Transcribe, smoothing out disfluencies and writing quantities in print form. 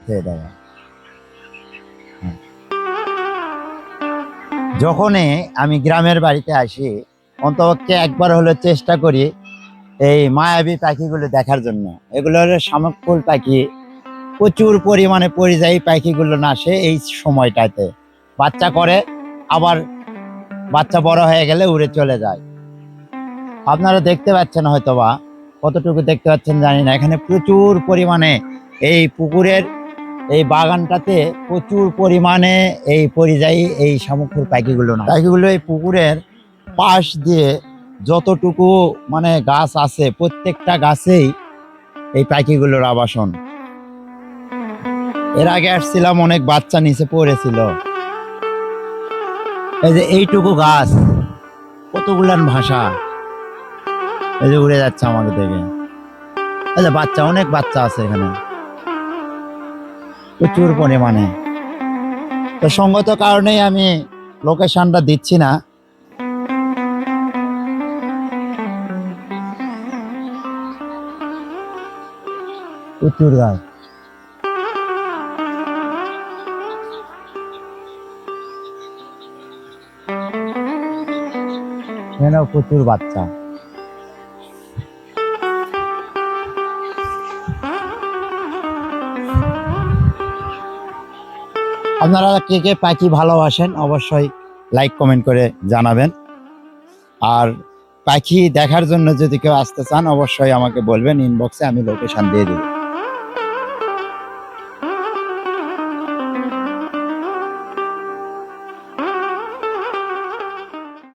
খেয়ে দেয়। যখনই আমি গ্রামের বাড়িতে আসি অন্তপক্ষে একবার হলো চেষ্টা করি এই মায়াবী পাখিগুলো দেখার জন্য। এগুলো হলো শামুক ফুল পাখি, প্রচুর পরিমাণে পরিযায়ী পাখিগুলো নাসে এই সময়টাতে, বাচ্চা করে আবার বাচ্চা বড় হয়ে গেলে উড়ে চলে যায়। আপনারা দেখতে পাচ্ছেন হয়তোবা, কতটুকু দেখতে পাচ্ছেন জানি না, এখানে প্রচুর পরিমাণে এই পুকুরের এই বাগানটাতে প্রচুর পরিমাণে এই পরিযায়ী এই শামুক ফুল পাখিগুলো এই পুকুরের পাশ দিয়ে যতটুকু মানে গাছ আছে প্রত্যেকটা গাছেই এই পাখিগুলোর আবাসন। এর আগে আসছিলাম, অনেক বাচ্চা নিচে পড়েছিল। এই যে এইটুকু গাছ, কতগুলান ভাষা, এই যে উড়ে যাচ্ছে আমাকে দেখে। এই যে বাচ্চা, অনেক বাচ্চা আছে এখানে প্রচুর পরিমাণে। তো সঙ্গত কারণেই আমি লোকেশনটা দিচ্ছি না। প্রচুর গাছ, এখানেও প্রচুর বাচ্চা। আপনারা কে কে পাখি ভালোবাসেন অবশ্যই লাইক কমেন্ট করে জানাবেন। আর পাখি দেখার জন্য যদি কেউ আসতে চান অবশ্যই আমাকে বলবেন ইনবক্সে, আমি লোকেশন দিয়ে দেব।